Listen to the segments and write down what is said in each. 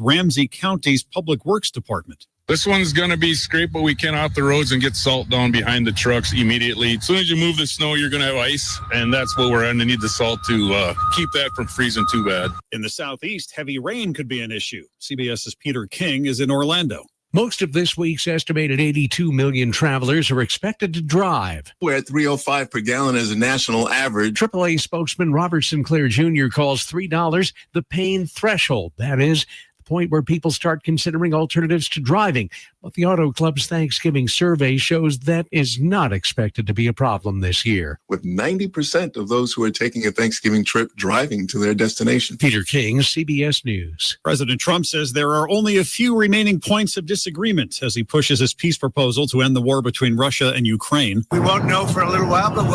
Ramsey County's Public Works Department. This one's going to be scrape what we can off the roads and get salt down behind the trucks immediately. As soon as you move the snow, you're going to have ice, and that's what we're going to need the salt to keep that from freezing too bad. In the southeast, heavy rain could be an issue. CBS's Peter King is in Orlando. Most of this week's estimated 82 million travelers are expected to drive. We're at 305 per gallon as a national average. AAA spokesman Robert Sinclair Jr. calls $3 the pain threshold. That is, point where people start considering alternatives to driving. But the Auto Club's Thanksgiving survey shows that is not expected to be a problem this year. With 90% of those who are taking a Thanksgiving trip driving to their destination. Peter King, CBS News. President Trump says there are only a few remaining points of disagreement as he pushes his peace proposal to end the war between Russia and Ukraine. We won't know for a little while, but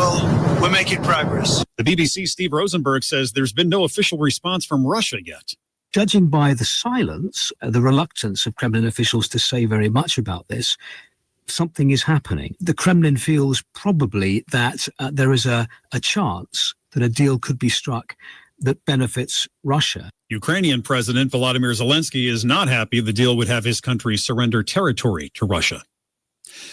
we're making progress. The BBC's Steve Rosenberg says there's been no official response from Russia yet. Judging by the silence, the reluctance of Kremlin officials to say very much about this, something is happening. The Kremlin feels probably that there is a chance that a deal could be struck that benefits Russia. Ukrainian President Volodymyr Zelensky is not happy the deal would have his country surrender territory to Russia.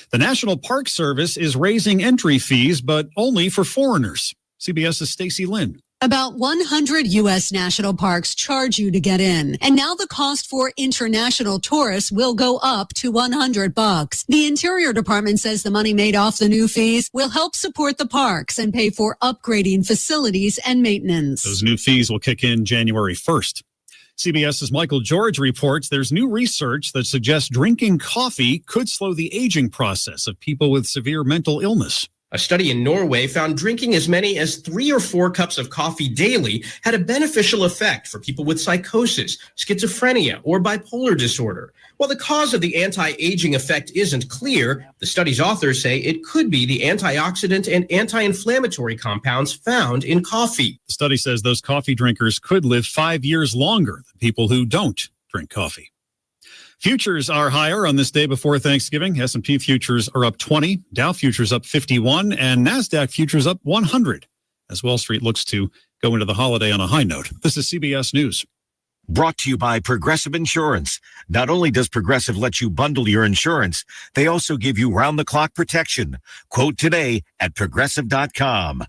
The National Park Service is raising entry fees, but only for foreigners. CBS's Stacey Lynn. About 100 U.S. national parks charge you to get in. And now the cost for international tourists will go up to $100. The Interior Department says the money made off the new fees will help support the parks and pay for upgrading facilities and maintenance. Those new fees will kick in January 1st. CBS's Michael George reports there's new research that suggests drinking coffee could slow the aging process of people with severe mental illness. A study in Norway found drinking as many as 3 or 4 cups of coffee daily had a beneficial effect for people with psychosis, schizophrenia, or bipolar disorder. While the cause of the anti-aging effect isn't clear, the study's authors say it could be the antioxidant and anti-inflammatory compounds found in coffee. The study says those coffee drinkers could live 5 years longer than people who don't drink coffee. Futures are higher on this day before Thanksgiving. S&P futures are up 20, Dow futures up 51, and NASDAQ futures up 100 as Wall Street looks to go into the holiday on a high note. This is CBS News. Brought to you by Progressive Insurance. Not only does Progressive let you bundle your insurance, they also give you round-the-clock protection. Quote today at Progressive.com.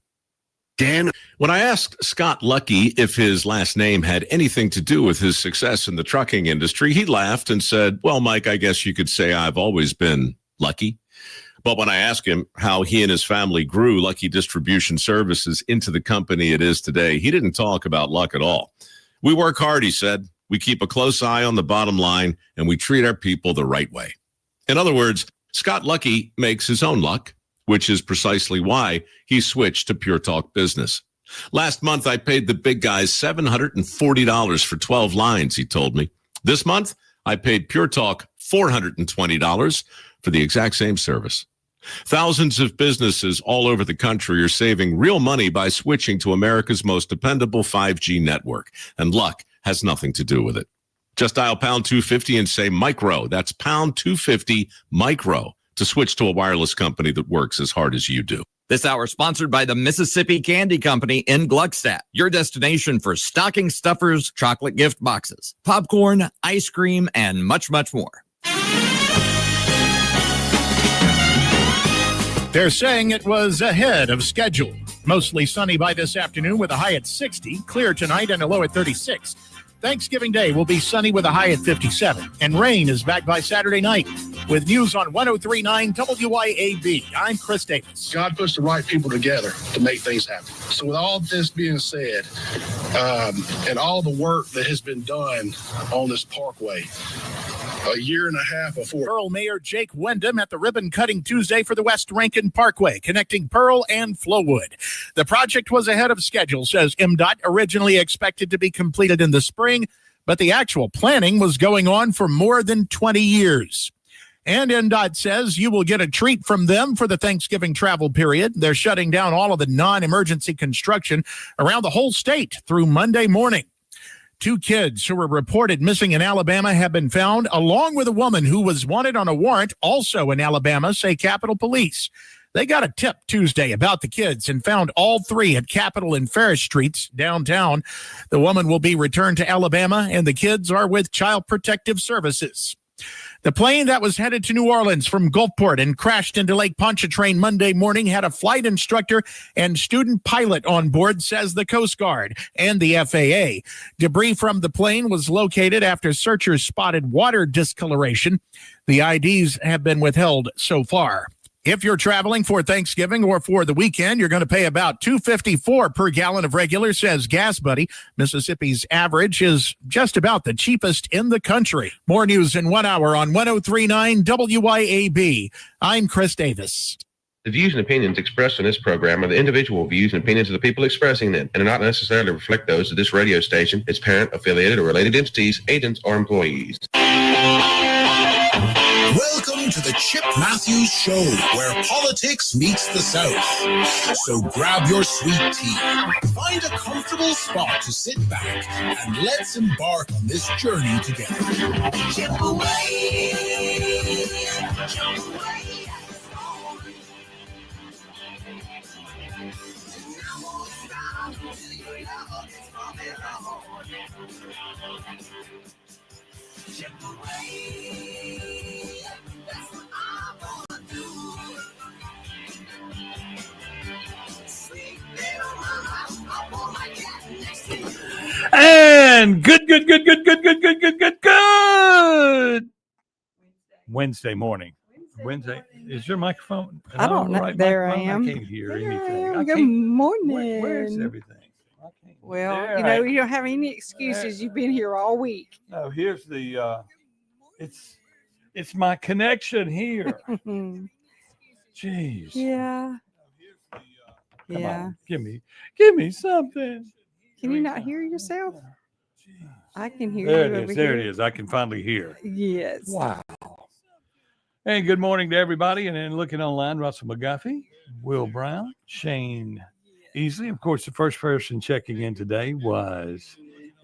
Dan, when I asked Scott Lucky if his last name had anything to do with his success in the trucking industry, he laughed and said, well, Mike, I guess you could say I've always been lucky. But when I asked him how he and his family grew Lucky Distribution Services into the company it is today, he didn't talk about luck at all. We work hard, he said. We keep a close eye on the bottom line, and we treat our people the right way. In other words, Scott Lucky makes his own luck, which is precisely why he switched to Pure Talk Business. Last month, I paid the big guys $740 for 12 lines, he told me. This month, I paid Pure Talk $420 for the exact same service. Thousands of businesses all over the country are saving real money by switching to America's most dependable 5G network, and luck has nothing to do with it. Just dial pound 250 and say micro. That's pound 250 micro to switch to a wireless company that works as hard as you do. This hour sponsored by the Mississippi Candy Company in Gluckstadt, your destination for stocking stuffers, chocolate gift boxes, popcorn, ice cream, and much, much more. They're saying it was ahead of schedule. Mostly sunny by this afternoon with a high at 60, clear tonight and a low at 36. Thanksgiving Day will be sunny with a high at 57, and rain is back by Saturday night. With news on 103.9 WYAB, I'm Chris Davis. God puts the right people together to make things happen. So with all this being said, and all the work that has been done on this parkway, a year and a half before. Pearl Mayor Jake Wyndham at the ribbon cutting Tuesday for the West Rankin Parkway, connecting Pearl and Flowood. The project was ahead of schedule, says MDOT, originally expected to be completed in the spring, but the actual planning was going on for more than 20 years. And MDOT says you will get a treat from them for the Thanksgiving travel period. They're shutting down all of the non-emergency construction around the whole state through Monday morning. 2 kids who were reported missing in Alabama have been found, along with a woman who was wanted on a warrant, also in Alabama, say Capitol Police. They got a tip Tuesday about the kids and found all three at Capitol and Ferris Streets downtown. The woman will be returned to Alabama, and the kids are with Child Protective Services. The plane that was headed to New Orleans from Gulfport and crashed into Lake Pontchartrain Monday morning had a flight instructor and student pilot on board, says the Coast Guard and the FAA. Debris from the plane was located after searchers spotted water discoloration. The IDs have been withheld so far. If you're traveling for Thanksgiving or for the weekend, you're going to pay about $2.54 per gallon of regular, says Gas Buddy. Mississippi's average is just about the cheapest in the country. More news in 1 hour on 103.9 WYAB. I'm Chris Davis. The views and opinions expressed in this program are the individual views and opinions of the people expressing them and do not necessarily reflect those of this radio station, its parent, affiliated, or related entities, agents, or employees. Welcome to the Chip Matthews Show, where politics meets the South. So grab your sweet tea, find a comfortable spot to sit back, and let's embark on this journey together. Chip away, chip away. Chip away. That's what I'm gonna do. Sweet little mama, I want my cat next to you. And good. Wednesday morning. Wednesday. Is your microphone? I don't know. Right there microphone? I am. I can't hear anything. Good morning. Where's everything? Well, There you know, you don't have any excuses. You've been here all week. No, here's the it's my connection here. Jeez. Yeah. Come Yeah. on, give me something. Can you not hear yourself? I can hear There you it over is. There here. it is. I can finally hear. Yes. Wow. Hey, good morning to everybody. And then looking online, Russell McGuffey, Will Brown, Shane Easley. Of course, the first person checking in today was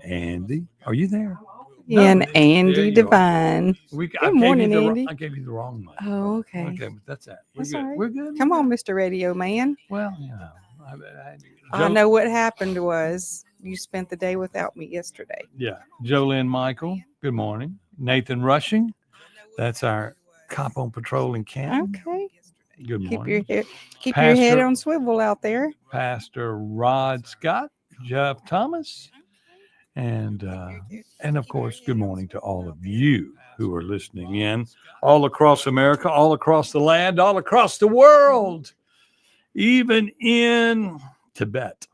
Andy. Are you there? And there Andy you are. Divine. Good morning, Andy. I gave you the wrong one. Oh, okay. Okay, but that's that. We're That's good. all right. We're good. Come on, Mr. Radio Man. Well, you know, I know what happened was you spent the day without me yesterday. Yeah. Jolynn Michael, good morning. Nathan Rushing, that's our cop on patrol in Canton. Okay. Good Keep morning. your head Pastor- on swivel out there. Pastor Rod Scott, Jeff Thomas, and of course, good morning to all of you who are listening in all across America, all across the land, all across the world, even in Tibet.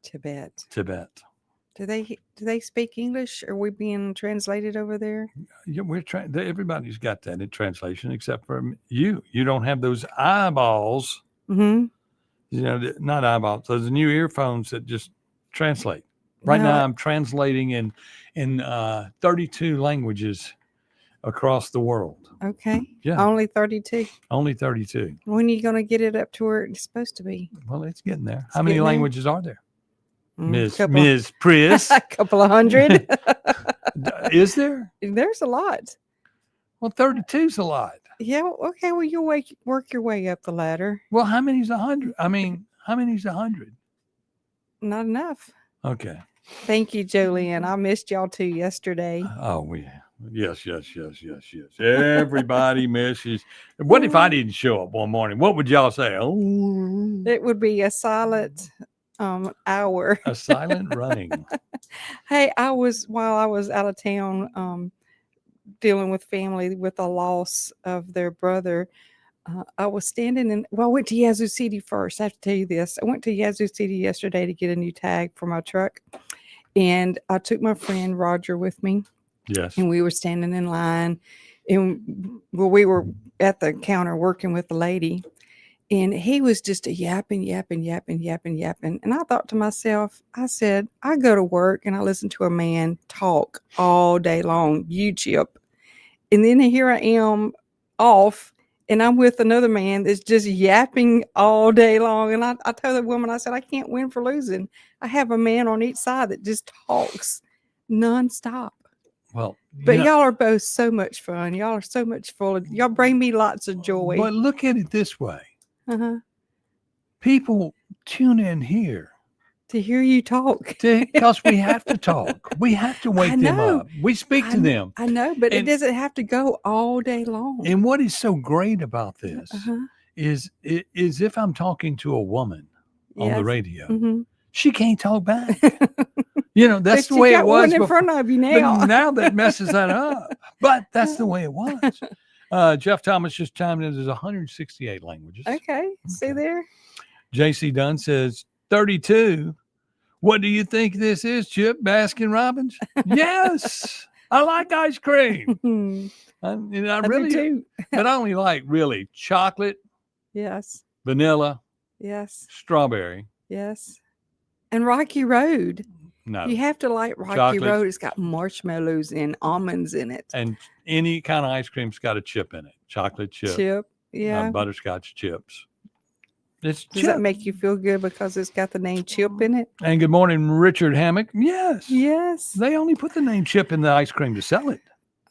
Tibet. Do they speak English? Are we being translated over there? Yeah, everybody's got that in translation except for you. You don't have those eyeballs. Mm-hmm. You know, not eyeballs. Those new earphones that just translate. Right No. now, I'm translating in 32 languages across the world. Okay. Yeah. Only 32. Only 32. When are you going to get it up to where it's supposed to be? Well, it's getting there. How many getting there? languages are there? Ms. Couple- Ms. Priss. A couple of hundred. Is there? There's a lot. Well, 32 is a lot. Yeah. Okay. Well, you'll work your way up the ladder. Well, how many's 100? I mean, how many's 100? Not enough. Okay. Thank you, Jolene. I missed y'all too yesterday. Oh, yes. Everybody misses. What if I didn't show up one morning? What would y'all say? Oh, It would be a silent hour. a silent running. Hey, while I was out of town dealing with family with the loss of their brother. I was standing I went to Yazoo City first. I have to tell you this. I went to Yazoo City yesterday to get a new tag for my truck. And I took my friend Roger with me. Yes. And we were standing in line. And we were at the counter working with the lady. And he was just yapping. And I thought to myself, I said, I go to work and I listen to a man talk all day long, YouTube. And then here I am off. And I'm with another man that's just yapping all day long. And I told the woman, I said, I can't win for losing. I have a man on each side that just talks nonstop. Well, But y'all are both so much fun. Y'all are so much y'all bring me lots of joy. But look at it this way. Uh-huh. People tune in here To hear you talk. because we have to talk. We have to wake them up. We speak to them. I know, but it And- doesn't have to go all day long. And what is so great about this Uh-huh. is if I'm talking to a woman on the Yes. radio, Mhm. she can't talk back. That's But the you way got it was one in front of you now. But now that messes that up. But that's the way it was. Jeff Thomas just chimed in. There's 168 languages. Okay. See there? JC Dunn says 32. What do you think this is, Chip? Baskin Robbins? Yes. I like ice cream. I do really too. but I only like really chocolate, Yes. vanilla, Yes. strawberry. Yes. And Rocky Road. No. You have to like Rocky Chocolate. Road. It's got marshmallows and almonds in it. And any kind of ice cream's got a chip in it. Chocolate chip. Chip. Yeah. Butterscotch chips. It's Does chip. that make you feel good because it's got the name Chip in it? And good morning, Richard Hammock. Yes. Yes. They only put the name chip in the ice cream to sell it.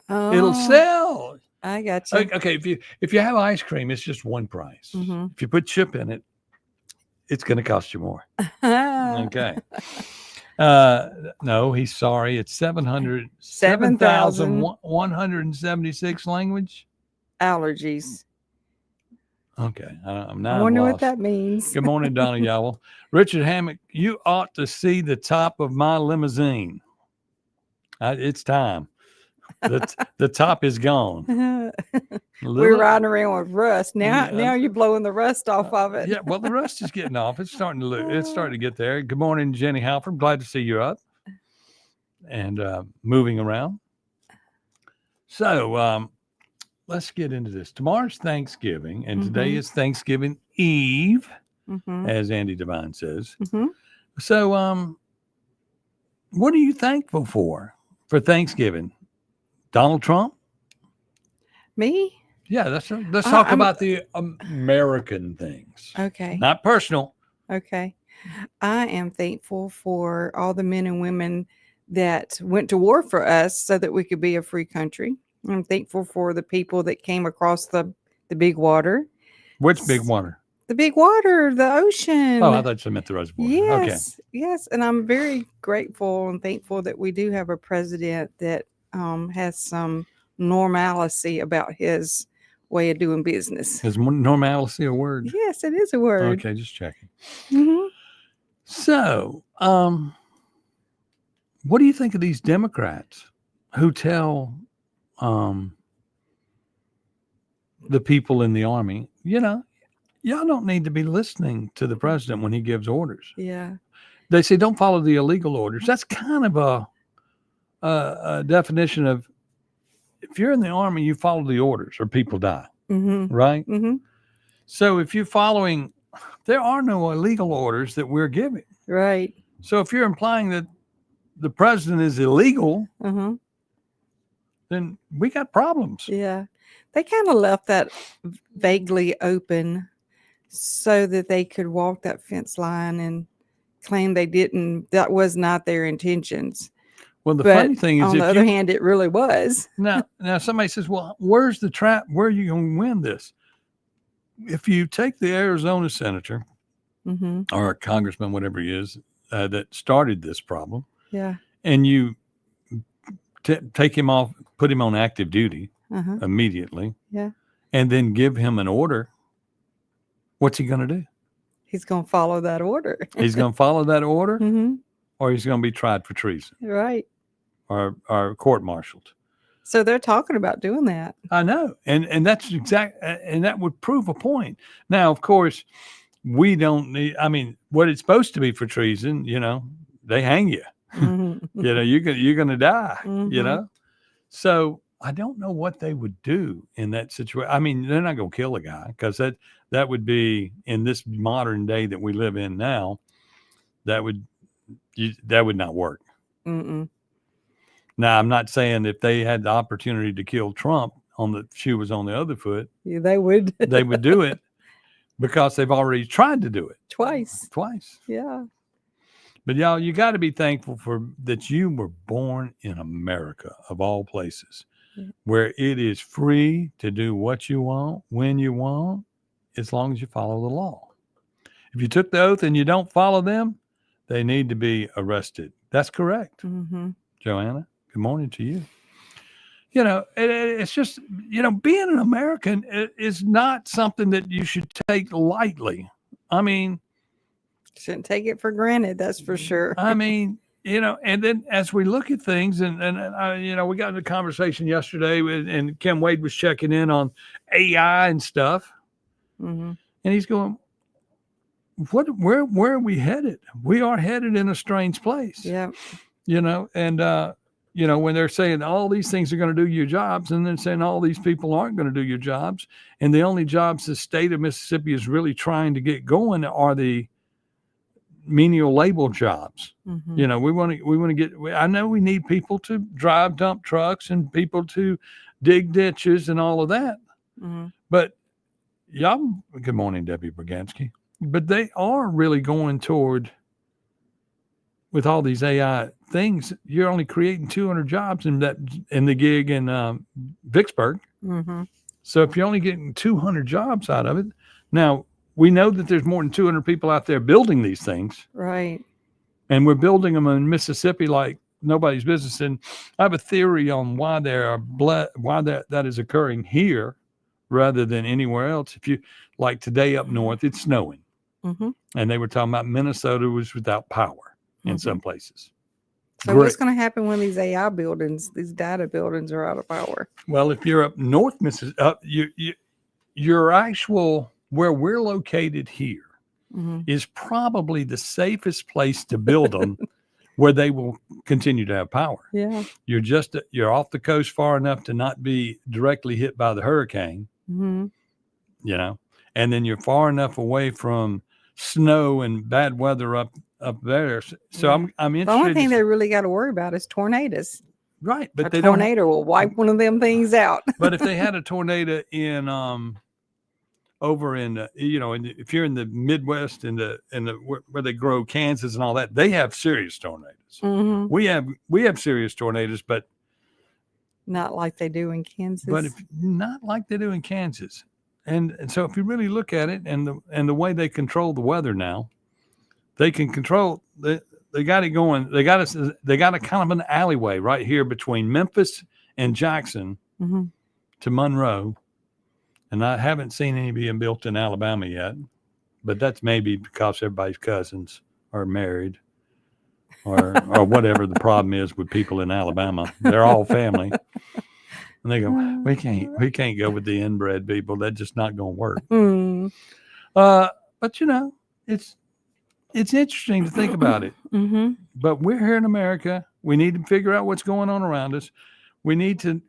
Oh, It'll sell. I got you. Okay, if you have ice cream, it's just one price. Mhm. If you put chip in it, it's going to cost you more. Okay. No, he's sorry. It's 7,176 language. Allergies. Okay. I'm I wonder what lost. that means. Good morning, Donna Yowell. Richard Hammock, you ought to see the top of my limousine. It's time. The top is gone. We're riding around with rust. Now you're blowing the rust off of it. Yeah, well, the rust is getting off. It's starting to get there. Good morning, Jenny Halford. Glad to see you up and moving around. So let's get into this. Tomorrow's Thanksgiving, and today is Thanksgiving Eve, as Andy Devine says. So what are you thankful for Thanksgiving? Donald Trump? Me? Yeah, let's talk about the American things. Okay. Not personal. Okay. I am thankful for all the men and women that went to war for us so that we could be a free country. I'm thankful for the people that came across the big water. Which big water? The big water, the ocean. Oh, I thought you meant the reservoir. Yes. Yes. And I'm very grateful and thankful that we do have a president that has some normalcy about his way of doing business. Is normalcy a word? Yes, it is a word. Okay, just checking. Mhm. So, what do you think of these Democrats who tell the people in the army, y'all don't need to be listening to the president when he gives orders? Yeah. They say don't follow the illegal orders. That's kind of a definition of, if you're in the army, you follow the orders or people die, right? So if you're following, there are no illegal orders that we're giving. Right. So if you're implying that the president is illegal, then we got problems. Yeah. They kind of left that vaguely open so that they could walk that fence line and claim that was not their intentions. Well, the But funny thing is, on the other hand, it really was. now somebody says, well, where's the trap? Where are you going to win this? If you take the Arizona senator or congressman, whatever he is, that started this problem, Yeah. and you take him off, put him on active duty immediately, Yeah. and then give him an order, what's he going to do? He's going to follow that order. He's going to follow that order, Mhm. or he's going to be tried for treason Right. or court-martialed. So they're talking about doing that. I know. And that's and that would prove a point. Now, of course, we don't need, what it's supposed to be for treason, they hang you. You're going to die, So I don't know what they would do in that situation. They're not going to kill a guy, because that would be, in this modern day that we live in now, that would not work. Now, I'm not saying if they had the opportunity to kill Trump shoe was on the other foot, Yeah, they would. they would do it, because they've already tried to do it Twice. twice. Yeah. But y'all, you got to be thankful for that you were born in America, of all places, where it is free to do what you want, when you want, as long as you follow the law. If you took the oath and you don't follow them, they need to be arrested. That's correct. Mm-hmm. Joanna, good morning to you. You know, it's just, you know, being an American is not something that you should take lightly. I mean, shouldn't take it for granted. That's for sure. I mean, you know, and then as we look at things and you know, we got into a conversation yesterday and Kim Wade was checking in on AI and stuff. Mm-hmm. And he's going, where are we headed? We are headed in a strange place. Yeah. You know, and, you know, when they're saying all these things are going to do your jobs and then saying all these people aren't going to do your jobs. And the only jobs the state of Mississippi is really trying to get going are the menial labor jobs. Mm-hmm. You know, we want to get, I know we need people to drive dump trucks and people to dig ditches and all of that. Mm-hmm. But y'all, good morning, Debbie Bragansky. But they are really going toward, with all these AI things, you're only creating 200 jobs in the gig in Vicksburg. Mm-hmm. So if you're only getting 200 jobs out of it, now we know that there's more than 200 people out there building these things. Right. And we're building them in Mississippi like nobody's business. And I have a theory on why that is occurring here rather than anywhere else. If you, like today up north, it's snowing. Mm-hmm. And they were talking about Minnesota was without power in some places. So what's going to happen when these AI buildings, these data buildings are out of power? Well, if you're up north, Mississippi, your actual, where we're located here is probably the safest place to build them where they will continue to have power. Yeah. You're off the coast far enough to not be directly hit by the hurricane, Mm-hmm. you know, and then you're far enough away from snow and bad weather up there. So I'm interested. The only thing they really got to worry about is tornadoes. Right. But a tornado will wipe one of them things out. But if they had a tornado in over in you know, if you're in the Midwest and where they grow Kansas and all that, they have serious tornadoes. Mm-hmm. We have serious tornadoes, but not like they do in Kansas. But not like they do in Kansas. And so if you really look at it and the way they control the weather now, they can control they got it going. They got a kind of an alleyway right here between Memphis and Jackson to Monroe. And I haven't seen any being built in Alabama yet, but that's maybe because everybody's cousins are married or whatever the problem is with people in Alabama. They're all family. And they go, we can't go with the inbred people. That's just not going to work. Mm. But you know, it's interesting to think about it. Mm-hmm. But we're here in America. We need to figure out what's going on around us. We need to,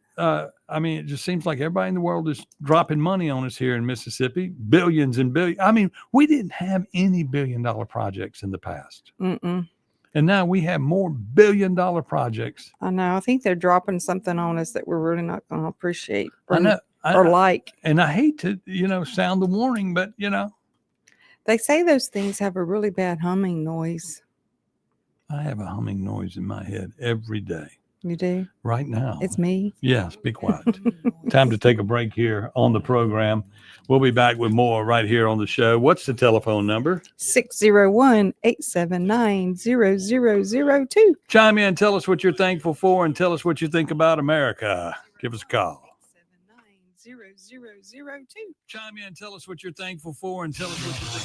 I mean, it just seems like everybody in the world is dropping money on us here in Mississippi, billions and billions. I mean, we didn't have any billion-dollar projects in the past. Mm-mm. And now we have more billion-dollar projects. I know. I think they're dropping something on us that we're really not going to appreciate I know, or like. And I hate to, you know, sound the warning, but, you know. They say those things have a really bad humming noise. I have a humming noise in my head every day. You do? Right now. It's me. Yes, be quiet. Time to take a break here on the program. We'll be back with more right here on the show. What's the telephone number? 601-879-0002. Chime in, tell us what you're thankful for, and tell us what you think about America. Give us a call. 879-0002. Chime in, tell us what you're thankful for, and tell us what you think.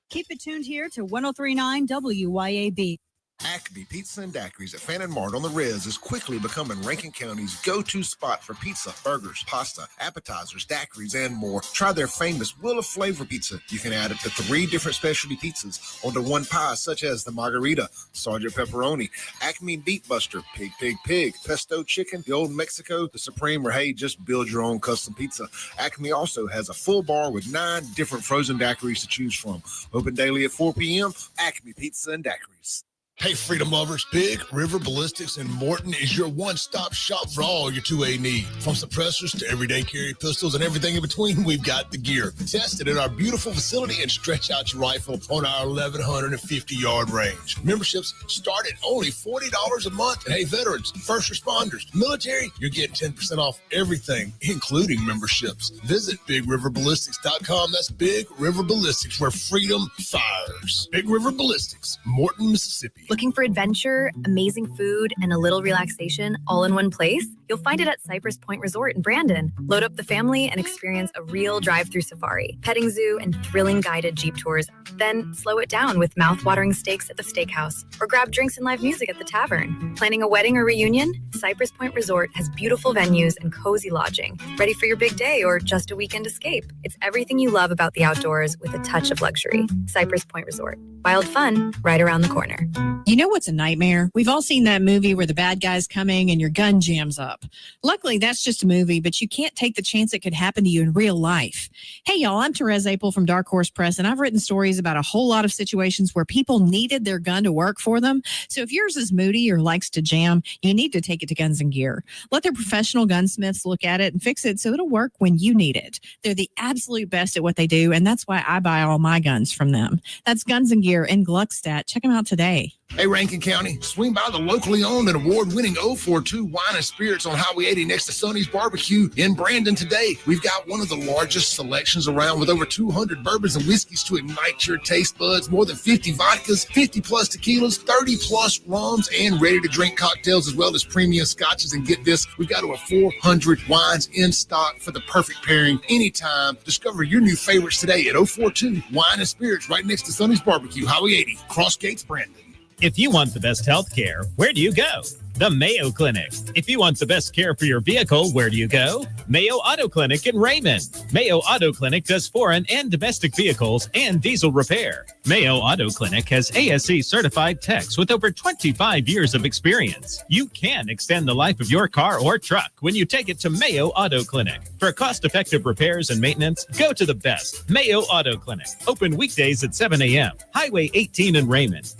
Keep it tuned here to 103.9 WYAB. Acme Pizza and Daiquiris at Fannin Mart on the Riz is quickly becoming Rankin County's go-to spot for pizza, burgers, pasta, appetizers, daiquiris, and more. Try their famous Wheel of Flavor pizza. You can add up to 3 different specialty pizzas onto one pie, such as the Margarita, Sergeant Pepperoni, Acme Beat Buster, Pig, Pig, Pig, Pesto Chicken, the Old Mexico, the Supreme, or hey, just build your own custom pizza. Acme also has a full bar with 9 different frozen daiquiris to choose from. Open daily at 4 p.m. Acme Pizza and Daiquiris. Hey, freedom lovers, Big River Ballistics in Morton is your one-stop shop for all your 2A need. From suppressors to everyday carry pistols and everything in between, we've got the gear. Test it at our beautiful facility and stretch out your rifle on our 1,150-yard range. Memberships start at only $40 a month. And hey, veterans, first responders, military, you're getting 10% off everything, including memberships. Visit BigRiverBallistics.com. That's Big River Ballistics, where freedom fires. Big River Ballistics, Morton, Mississippi. Looking for adventure, amazing food, and a little relaxation all in one place? You'll find it at Cypress Point Resort in Brandon. Load up the family and experience a real drive-through safari, petting zoo, and thrilling guided Jeep tours. Then slow it down with mouth-watering steaks at the steakhouse, or grab drinks and live music at the tavern. Planning a wedding or reunion? Cypress Point Resort has beautiful venues and cozy lodging. Ready for your big day or just a weekend escape? It's everything you love about the outdoors with a touch of luxury. Cypress Point Resort. Wild fun right around the corner. You know what's a nightmare? We've all seen that movie where the bad guy's coming and your gun jams up. Luckily, that's just a movie, but you can't take the chance it could happen to you in real life. Hey, y'all, I'm Therese Apel from Dark Horse Press, and I've written stories about a whole lot of situations where people needed their gun to work for them. So if yours is moody or likes to jam, you need to take it to Guns and Gear. Let their professional gunsmiths look at it and fix it so it'll work when you need it. They're the absolute best at what they do, and that's why I buy all my guns from them. That's Guns and Gear in Gluckstadt. Check them out today. Hey, Rankin County, swing by the locally owned and award-winning 042 Wine and Spirits on Highway 80 next to Sonny's Barbecue in Brandon today. We've got one of the largest selections around with over 200 bourbons and whiskeys to ignite your taste buds, more than 50 vodkas, 50-plus tequilas, 30-plus rums, and ready-to-drink cocktails, as well as premium scotches. And get this, we've got over 400 wines in stock for the perfect pairing anytime. Discover your new favorites today at 042 Wine and Spirits right next to Sonny's Barbecue, Highway 80, Cross Gates, Brandon. If you want the best health care, where do you go? The Mayo Clinic. If you want the best care for your vehicle, where do you go? Mayo Auto Clinic in Raymond. Mayo Auto Clinic does foreign and domestic vehicles and diesel repair. Mayo Auto Clinic has ASE certified techs with over 25 years of experience. You can extend the life of your car or truck when you take it to Mayo Auto Clinic. For cost-effective repairs and maintenance, go to the best, Mayo Auto Clinic. Open weekdays at 7 a.m. Highway 18 in Raymond.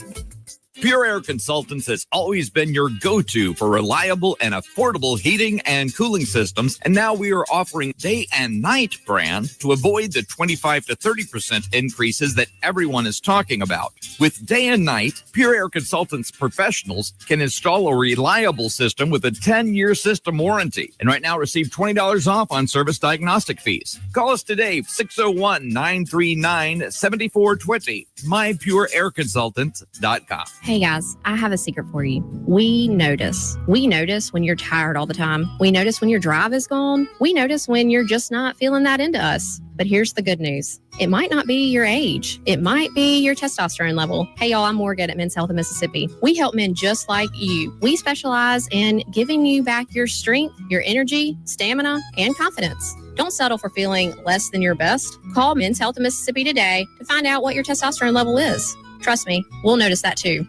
Pure Air Consultants has always been your go-to for reliable and affordable heating and cooling systems, and now we are offering day and night brand to avoid the 25 to 30% increases that everyone is talking about. With day and night, Pure Air Consultants professionals can install a reliable system with a 10-year system warranty, and right now receive $20 off on service diagnostic fees. Call us today, 601-939-7420, mypureairconsultants.com. Hey guys, I have a secret for you. We notice. We notice when you're tired all the time. We notice when your drive is gone. We notice when you're just not feeling that into us. But here's the good news. It might not be your age. It might be your testosterone level. Hey y'all, I'm Morgan at Men's Health of Mississippi. We help men just like you. We specialize in giving you back your strength, your energy, stamina, and confidence. Don't settle for feeling less than your best. Call Men's Health of Mississippi today to find out what your testosterone level is. Trust me, we'll notice that too.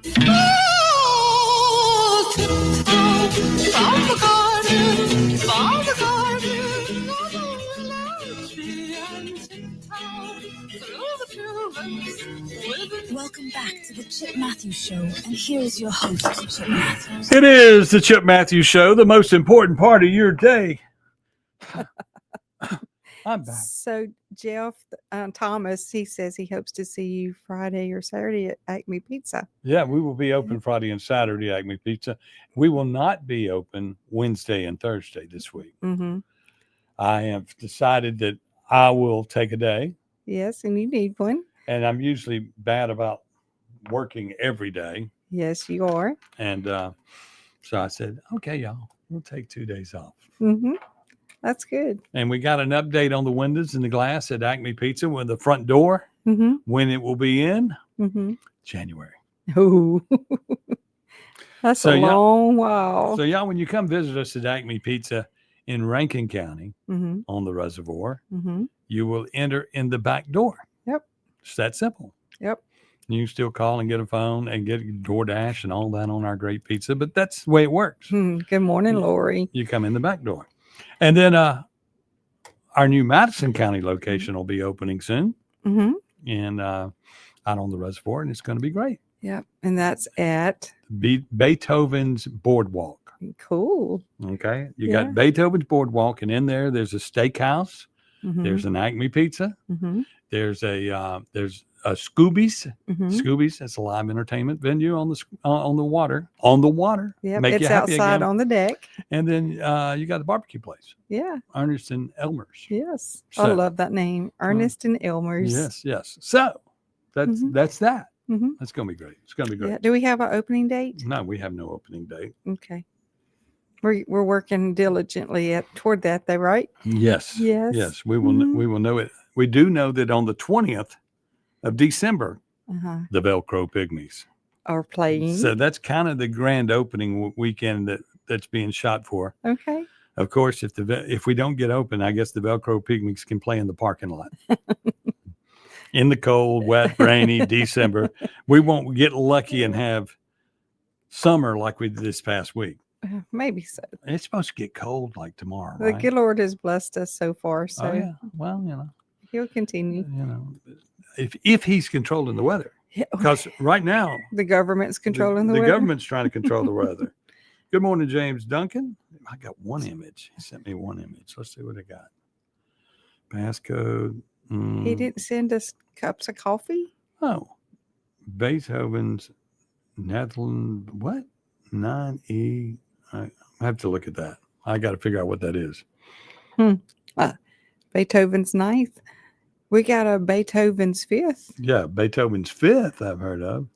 Welcome back to the Chip Matthews Show, and here's your host, Chip Matthews. It is the Chip Matthews Show, the most important part of your day. I'm back. So Jeff Thomas, he says he hopes to see you Friday or Saturday at Acme Pizza. Yeah, we will be open Friday and Saturday at Acme Pizza. We will not be open Wednesday and Thursday this week. Mm-hmm. I have decided that I will take a day. Yes, and you need one. And I'm usually bad about working every day. Yes, you are. And so I said, okay, y'all, we'll take 2 days off. Mm-hmm. That's good. And we got an update on the windows and the glass at Acme Pizza with the front door, when it will be in January. Oh, that's a long while. So y'all, when you come visit us at Acme Pizza in Rankin County on the reservoir, you will enter in the back door. Yep. It's that simple. Yep. You can still call and get a phone and get DoorDash and all that on our great pizza, but that's the way it works. Good morning, Lori. You come in the back door. And then our new Madison County location will be opening soon and out on the reservoir, and it's going to be great. Yep. And that's at Beethoven's Boardwalk. cool. Okay. You Yeah. got Beethoven's Boardwalk, and in there, there's a steakhouse. Mhm. There's an Acme Pizza. Mm-hmm. There's a Scooby's. Mhm. Scooby's. That's a live entertainment venue on the water. On the water. Yep. Make It's you happy outside again. on the deck. And then you got the barbecue place, Yeah. Ernest and Elmer's. Yes. I So- love that name. Ernest and Elmer's. Yes. So that's that. Mhm. That's gonna be great. It's gonna be great. Yeah. Do we have an opening date? No, we have no opening date. Okay. We're working diligently toward that, though, right? Yes. Yes. Yes. We will. Mhm. We will know it. We do know that on the 20th of December, Uh-huh. the Velcro Pygmies. Are playing. So that's kind of the grand opening weekend that's being shot for. Okay. Of course, if we don't get open, I guess the Velcro Pygmies can play in the parking lot. In the cold, wet, rainy December. We won't get lucky and have summer like we did this past week. Maybe so. It's supposed to get cold like tomorrow, The right? good Lord has blessed us so far, so Oh, yeah. Well, He'll continue. If he's controlling the weather, Yeah. because right now The government's controlling the the weather. government's trying to control the weather. Good morning, James Duncan. I got one image. He sent me one image. Let's see what I got. Passcode. He didn't send us cups of coffee. Oh, Beethoven's Netherlands. What? 9E. I have to look at that. I got to figure out what that is. Beethoven's ninth. We got a Beethoven's fifth. Yeah, Beethoven's fifth. I've heard of.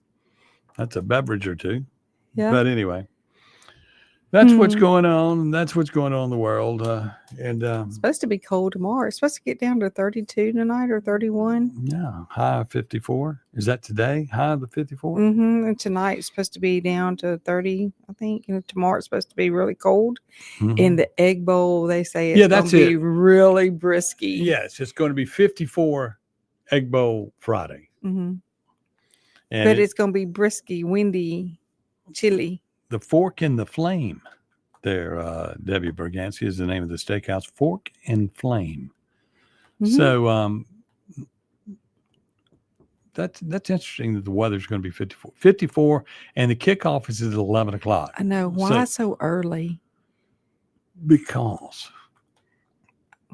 That's a beverage or two. Yeah. But anyway, that's what's going on. And that's what's going on in the world. It's supposed to be cold tomorrow. It's supposed to get down to 32 tonight or 31. Yeah, high of 54. Is that today? High of the 54? Mm-hmm. And tonight it's supposed to be down to 30, I think. Tomorrow it's supposed to be really cold. Mhm. In the Egg Bowl, they say it's Yeah, going that's to be it. really brisky. Yes, it's going to be 54 Egg Bowl Friday. Mm-hmm. And But it's going to be brisky, windy, chilly. the Fork and the Flame there, Debbie Bergansky is the name of the steakhouse, Fork and Flame. Mhm. So that's interesting that the weather's going to be 54, and the kickoff is at 11 o'clock. I know. Why so early? Because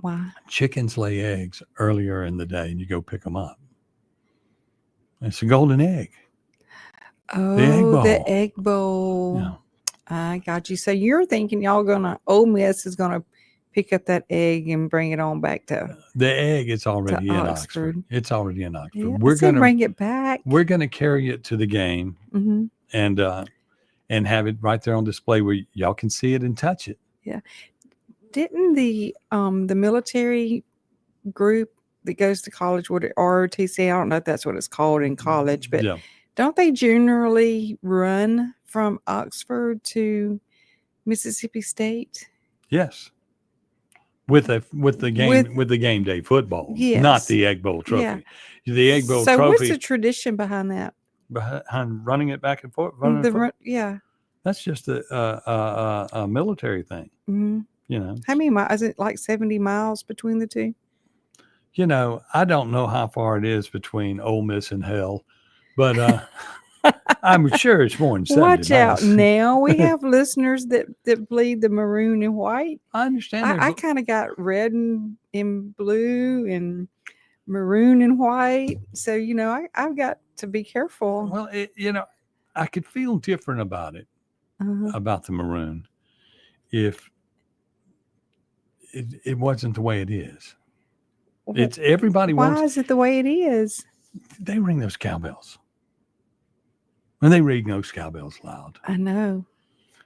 Why? chickens lay eggs earlier in the day, and you go pick them up. It's a golden egg. Oh, Egg Bowl. the Egg Bowl. Yeah. I got you. So you're thinking Ole Miss is gonna pick up that egg and bring it on back to The egg is already in Oxford. Oxford. It's already in Oxford. Yeah, We're say gonna bring it back. We're gonna carry it to the game Hmm. and have it right there on display where y'all can see it and touch it. Yeah. Didn't the military group that goes to college, what ROTC? I don't know if that's what it's called in college, but Yeah. don't they generally run from Oxford to Mississippi State? Yes. With the game day football, not Yes. the Egg Bowl trophy. Yeah. The Egg Bowl So what's trophy the tradition behind that? behind running it back and forth. running it forward, Yeah. that's just a military thing. Hmm. You know. How many miles? Is it like 70 miles between the two? You know, I don't know how far it is between Ole Miss and hell, but I'm sure it's more than 70 Watch out miles. now. We have listeners that bleed the maroon and white. I understand. I kind of got red and blue and maroon and white. So, I've got to be careful. Well, I could feel different about it, Uh-huh. about the maroon, if it wasn't the way it is. It's everybody Why wants. is it the way it is? They ring those cowbells. When they ring those cowbells loud. I know.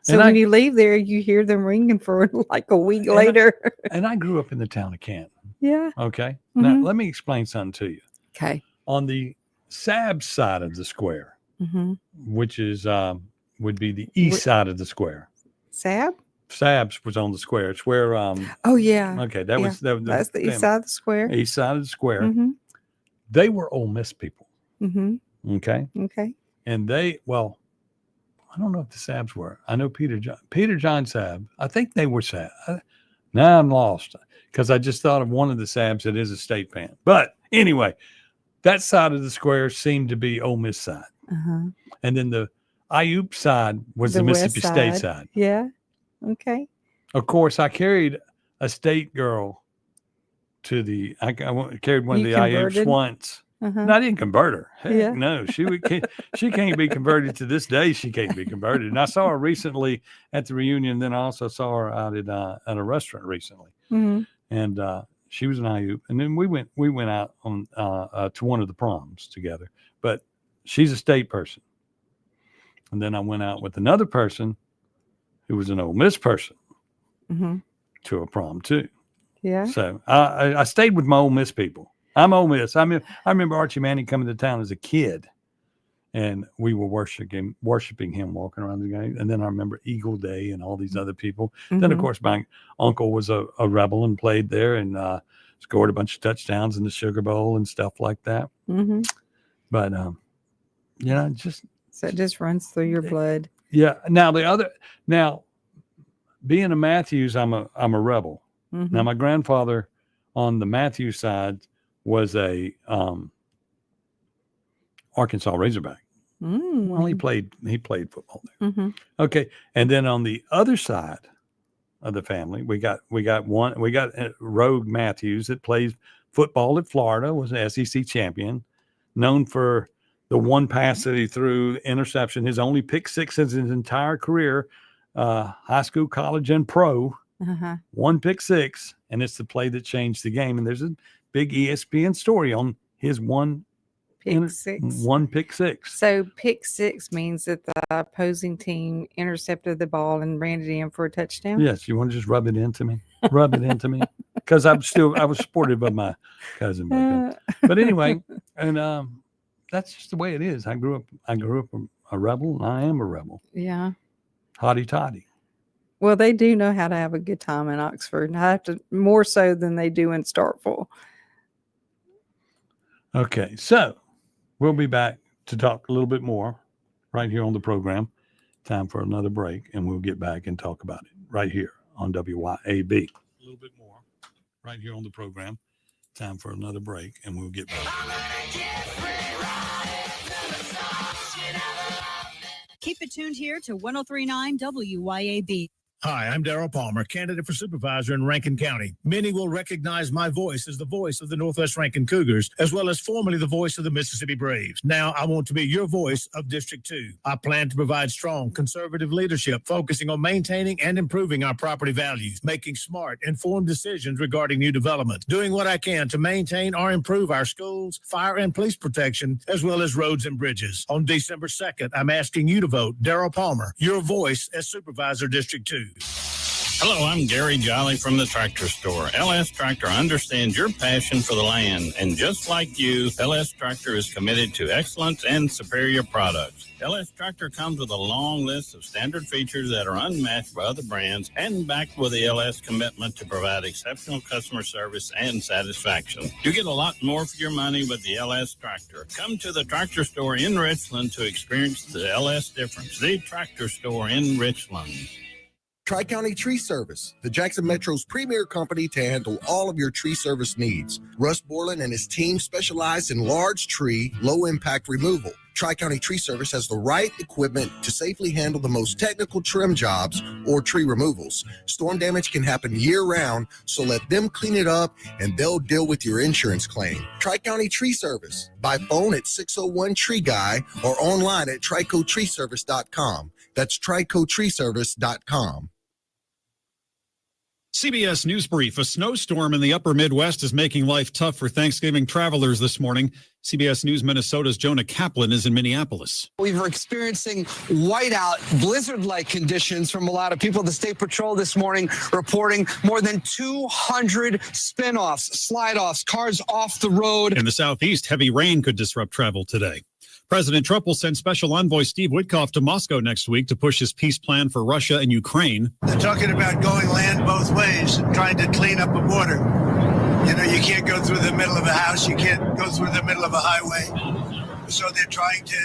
So And when I- you leave there, you hear them ringing for like a week And I- later. And I grew up in the town of Canton. Yeah. Okay. Mhm. Now let me explain something to you. Okay. On the Sab side of the square, Mm-hmm. which is would be the east side of the square. Sab? Sab's was on the square. It's where Oh, yeah. okay, that Yeah. was That's the east side of the square. East side of the square. Mm-hmm. They were Ole Miss people. Mm-hmm. Okay. Okay. And I don't know if the Sabs were. I know Peter John Sab. I think they were Sab. Now I'm lost because I just thought of one of the Sabs that is a state fan. But anyway, that side of the square seemed to be Ole Miss side. Uh-huh. And then the IUP side was the west Mississippi State side. Yeah. Okay. Of course, I carried a state girl to I carried one of You the IUPs converted? once. Uh-huh. No, I didn't convert her. Heck Yeah. no, she can't be converted to this day. She can't be converted. And I saw her recently at the reunion. Then I also saw her out at a restaurant recently, Mhm. and she was an IUP. And then we went out on to one of the proms together. But she's a state person. And then I went out with another person who was an Ole Miss person Mhm. to a prom too. Yeah. So I stayed with my Ole Miss people. I'm Ole Miss. I remember Archie Manning coming to town as a kid, and we were worshiping him, walking around the game. And then I remember Eagle Day and all these other people. Then, of Mhm. course, my uncle was a Rebel and played there and scored a bunch of touchdowns in the Sugar Bowl and stuff like that. Mhm. But, just So it just runs through your blood. yeah. Now being a Matthews, I'm a Rebel. Mhm. Now my grandfather on the Matthews side was a Arkansas Razorback. Well, he played football there. Mhm. Okay, and then on the other side of the family, we got Rogue Matthews that plays football at Florida, was an SEC champion, known for the one pass that he threw, interception, his only pick six in his entire career, high school, college, and pro. Uh-huh. One pick six, and it's the play that changed the game. And there's a big ESPN story on his one Pick six. So pick six means that the opposing team intercepted the ball and ran it in for a touchdown. Yes, you want to just rub it into me? Rub it into me, because I was supportive of my cousin back then. But anyway, and that's just the way it is. I grew up a rebel, and I am a rebel. Yeah. Hotty toddy. Well, they do know how to have a good time in Oxford, and I have to more so than they do in Starkville. Okay, so we'll be back to talk a little bit more right here on the program. Time for another break, and we'll get back and talk about it right here on WYAB. A little bit more right here on the program. Time for another break, and we'll get back. Keep it tuned here to 1039 WYAB. Hi, I'm Darrell Palmer, candidate for supervisor in Rankin County. Many will recognize my voice as the voice of the Northwest Rankin Cougars, as well as formerly the voice of the Mississippi Braves. Now I want to be your voice of District 2. I plan to provide strong conservative leadership, focusing on maintaining and improving our property values, making smart, informed decisions regarding new development, doing what I can to maintain or improve our schools, fire and police protection, as well as roads and bridges. On December 2nd, I'm asking you to vote Darrell Palmer, your voice as Supervisor District 2. Hello, I'm Gary Jolly from the Tractor Store. LS Tractor understands your passion for the land, and just like you, LS Tractor is committed to excellence and superior products. LS Tractor comes with a long list of standard features that are unmatched by other brands and backed with the LS commitment to provide exceptional customer service and satisfaction. You get a lot more for your money with the LS Tractor. Come to the Tractor Store in Richland to experience the LS difference. The Tractor Store in Richland. Tri-County Tree Service, the Jackson Metro's premier company to handle all of your tree service needs. Russ Borland and his team specialize in large tree, low-impact removal. Tri-County Tree Service has the right equipment to safely handle the most technical trim jobs or tree removals. Storm damage can happen year-round, so let them clean it up and they'll deal with your insurance claim. Tri-County Tree Service, by phone at 601-TREE-GUY or online at tricotreeservice.com. That's tricotreeservice.com. CBS News Brief. A snowstorm in the upper Midwest is making life tough for Thanksgiving travelers this morning. CBS News Minnesota's Jonah Kaplan is in Minneapolis. We were experiencing whiteout, blizzard-like conditions from a lot of people. The State Patrol this morning reporting more than 200 spin-offs, slide-offs, cars off the road. In the southeast, heavy rain could disrupt travel today. President Trump will send Special Envoy Steve Witkoff to Moscow next week to push his peace plan for Russia and Ukraine. They're talking about going land both ways and trying to clean up a border. You know, you can't go through the middle of a house. You can't go through the middle of a highway. So they're trying to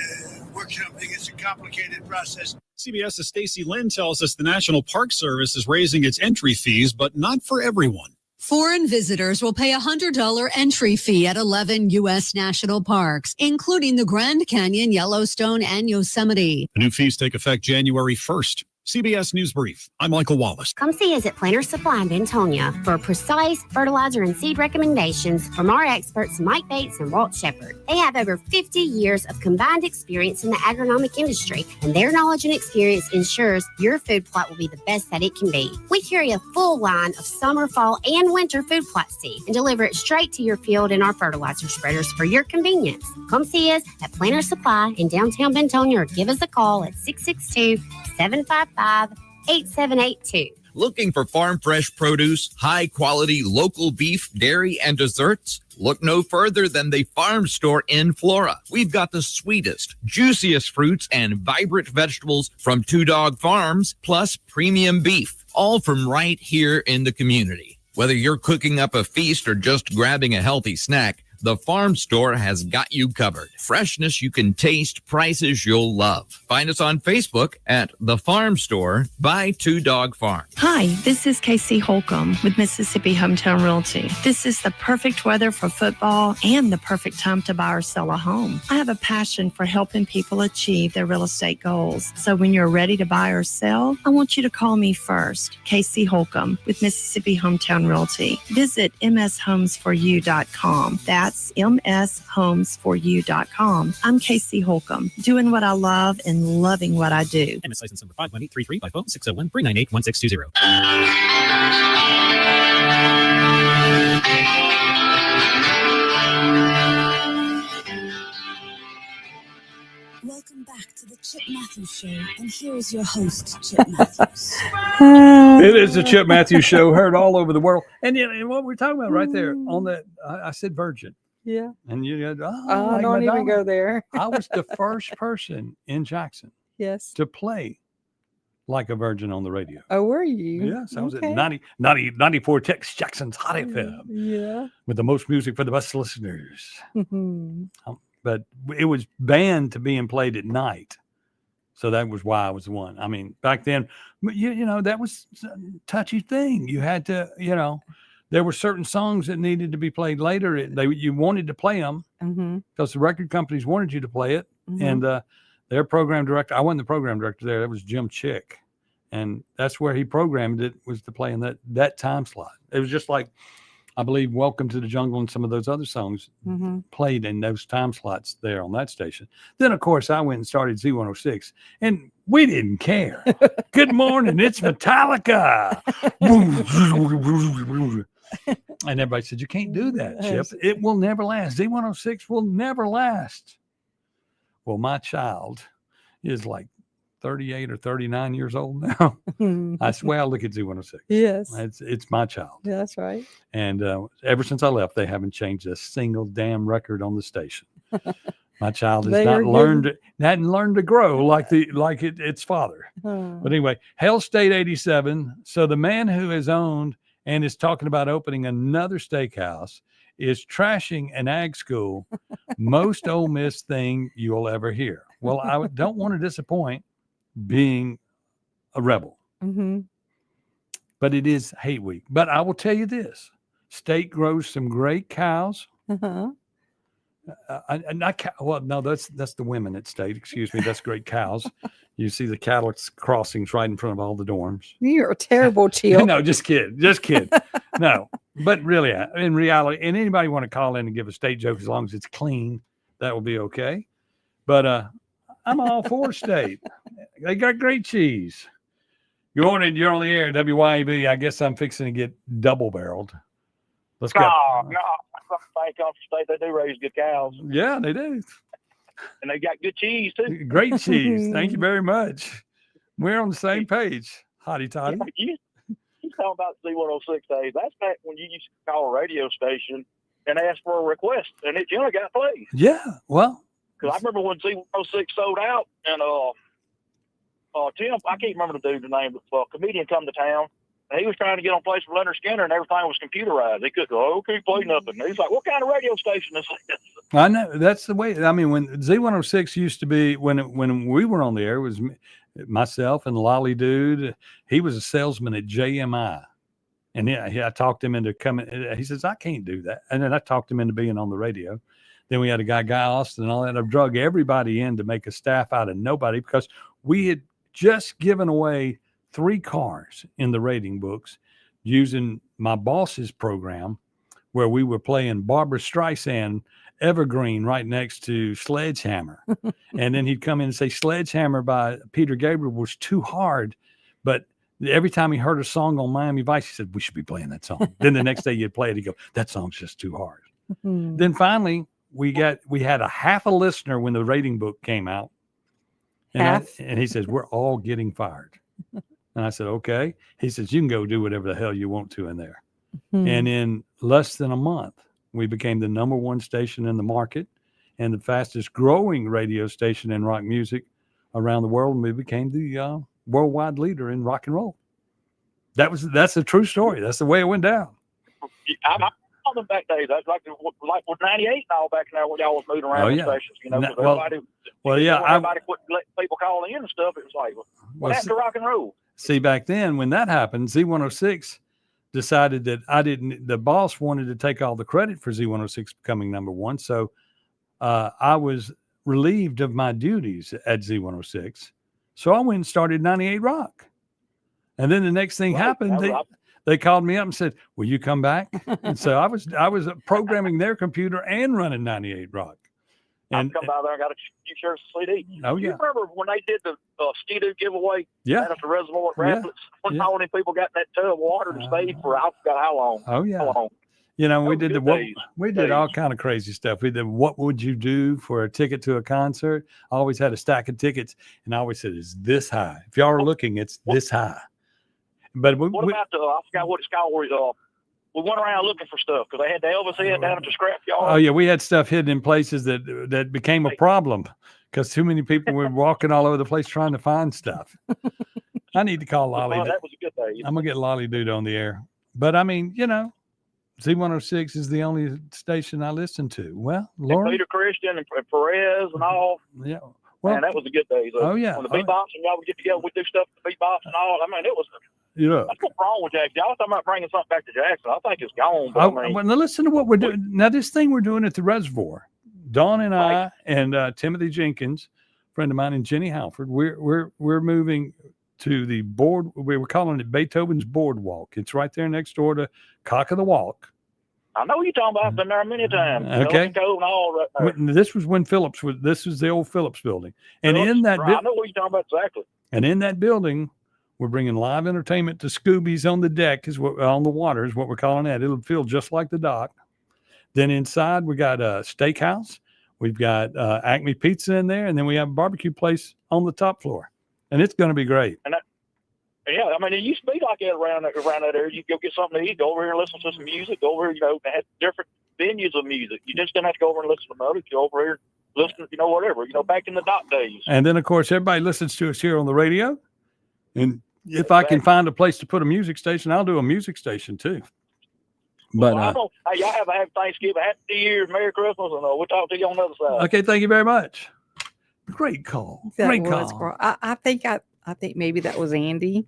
work something. It's a complicated process. CBS's Stacy Lynn tells us the National Park Service is raising its entry fees, but not for everyone. Foreign visitors will pay a $100 entry fee at 11 U.S. national parks, including the Grand Canyon, Yellowstone, and Yosemite. The new fees take effect January 1st. CBS News Brief. I'm Michael Wallace. Come see us at Planter Supply in Bentonia for precise fertilizer and seed recommendations from our experts Mike Bates and Walt Shepard. They have over 50 years of combined experience in the agronomic industry, and their knowledge and experience ensures your food plot will be the best that it can be. We carry a full line of summer, fall, and winter food plot seed and deliver it straight to your field in our fertilizer spreaders for your convenience. Come see us at Planter Supply in downtown Bentonia or give us a call at 662-755-8782. Looking for farm fresh produce, high quality local beef, dairy, and desserts? Look no further than the Farm Store in Flora. We've got the sweetest, juiciest fruits and vibrant vegetables from Two Dog Farms, plus premium beef, all from right here in the community. Whether you're cooking up a feast or just grabbing a healthy snack, the Farm Store has got you covered. Freshness you can taste, prices you'll love. Find us on Facebook at The Farm Store by Two Dog Farm. Hi, this is Casey Holcomb with Mississippi Hometown Realty. This is the perfect weather for football and the perfect time to buy or sell a home. I have a passion for helping people achieve their real estate goals. So when you're ready to buy or sell, I want you to call me first, Casey Holcomb with Mississippi Hometown Realty. Visit mshomesforyou.com. That's mshomesforyou.com. I'm Casey Holcomb, doing what I love and loving what I do. MS license number 51833 by phone 601-398-1620. Welcome back to the Chip Matthews Show, and here is your host, Chip Matthews. It is the Chip Matthews Show, heard all over the world. And you know, what we're talking about right there on that, I said virgin. Yeah. And you go, Oh, don't even go there. I was the first person in Jackson Yes. to play like a virgin on the radio. Oh, were you? Yes, I was Okay. at 94 Tex Jackson's Hot FM Yeah. with the most music for the best listeners. Mhm. But it was banned to being played at night. So that was why I was the one. I mean, back then, you know, that was a touchy thing. You had to, you know, there were certain songs that needed to be played later. You wanted to play them because the record companies wanted you to play it. And their program director, I wasn't the program director there. That was Jim Chick. And that's where he programmed it, was to play in that time slot. It was just like, I believe, Welcome to the Jungle and some of those other songs played in those time slots there on that station. Then, of course, I went and started Z106, and we didn't care. Good morning, it's Metallica. And everybody said, you can't do that, Chip. It will never last. Z106 will never last. Well, my child is like 38 or 39 years old now. I swear I look at Z106. Yes. It's my child. Yeah, that's right. And ever since I left, they haven't changed a single damn record on the station. My child has hadn't learned to grow like its father. But anyway, Hell State 87. So the man who has owned and is talking about opening another steakhouse is trashing an ag school. Most Ole Miss thing you'll ever hear. Well, I don't want to disappoint, being a rebel. But it is hate week. But I will tell you this: State grows some great cows. Well, no, that's the women at State. Excuse me, that's great cows. You see the cattle crossings right in front of all the dorms. You're a terrible chill. No, just kidding. No, but really, in reality, and anybody want to call in and give a State joke, as long as it's clean, that will be okay. But I'm all for State. They got great cheese. You're on the air, WYAB. I guess I'm fixing to get double barreled. Let's go. No. Thank God for State. They do raise good cows. Yeah, they do. And they got good cheese, too. Great cheese. Thank you very much. We're on the same page, hotty toddy. You talking about Z106 days. That's back when you used to call a radio station and ask for a request, and it generally got played. Yeah, well. Because I remember when Z106 sold out, and Tim, I can't remember the dude's name, but a comedian come to town, and he was trying to get on place with Leonard Skinner, and everything was computerized. He couldn't go, okay, play nothing. And he's like, what kind of radio station is this? I know. That's the way. I mean, when Z106 used to be, when we were on the air, it was myself and Lolly Dude. He was a salesman at JMI. And I talked him into coming. He says, I can't do that. And then I talked him into being on the radio. Then we had a Guy Austin and all that. I've drug everybody in to make a staff out of nobody because we had just given away 3 cars in the rating books using my boss's program where we were playing Barbra Streisand Evergreen right next to Sledgehammer. And then he'd come in and say Sledgehammer by Peter Gabriel was too hard. But every time he heard a song on Miami Vice, he said, we should be playing that song. Then the next day you'd play it, he'd go, that song's just too hard. Then finally we had a half a listener when the rating book came out. And he says, we're all getting fired. And I said, okay. He says, you can go do whatever the hell you want to in there. And in less than a month, we became the #1 station in the market and the fastest growing radio station in rock music around the world. And we became the worldwide leader in rock and roll. That's a true story. That's the way it went down. I saw them back days. That's like with 98 and all back there when y'all was moving around the stations, you know. Everybody quit letting people call in and stuff. It was like, what happened to rock and roll? See, back then when that happened, Z106 decided that the boss wanted to take all the credit for Z106 becoming #1. So I was relieved of my duties at Z106. So I went and started 98 Rock. And then the next thing happened, they called me up and said, will you come back? And so I was programming their computer and running 98 Rock. And I come by there and got a few shirts of CD. Oh, you yeah. remember when they did the Ski-Doo giveaway Yeah. at the reservoir at Rapids? When all them people got in that tub of water to stay for I forgot how long. Oh, yeah. How long. You know, we did all days. kind of crazy stuff. We did what would you do for a ticket to a concert? I always had a stack of tickets, and I always said, it's this high. If y'all are looking, it's this high. But what about I forgot what it's called, where we went around looking for stuff because they had the Elvis head down at the scrap yard. Oh, yeah, we had stuff hidden in places that became a problem because too many people were walking all over the place trying to find stuff. I need to call Lolly. That was a good day. I'm going to get Lolly Dude on the air. But, I mean, you know, Z106 is the only station I listen to. Well, Laura. Peter Christian and Perez and all. Yeah. Well, man, that was a good day. Oh, yeah. When the beatbox and y'all would get together, we'd do stuff with the beatbox and all. I mean, it was. Yeah. That's what's wrong with Jackson. Y'all was talking about bringing something back to Jackson. I think it's gone. But Well, now listen to what we're doing. Now, this thing we're doing at the reservoir, Dawn and I and Timothy Jenkins, friend of mine, and Jenny Halford, we're moving to the board. We were calling it Beethoven's Boardwalk. It's right there next door to Cock of the Walk. I know you're talking about. I've been there many times. Okay. And all right there. This was when Phillips was. This was the old Phillips building, and Phillips, in that right, I know what you're talking about exactly. And in that building, we're bringing live entertainment to Scooby's on the deck, is what on the water is what we're calling that. It'll feel just like the dock. Then inside we got a steakhouse. We've got Acme Pizza in there, and then we have a barbecue place on the top floor, and it's going to be great. And yeah, I mean, it used to be like that around that area. You go get something to eat, go over here and listen to some music. Go over here, they had different venues of music. You just didn't have to go over and listen to music. You go over here, listen, whatever. Back in the dock days. And then, of course, everybody listens to us here on the radio. And if I can find a place to put a music station, I'll do a music station too. But hey, y'all have a happy Thanksgiving, happy New Year, Merry Christmas, and we'll talk to you on the other side. Okay, thank you very much. Great call. Great call. I think maybe that was Andy.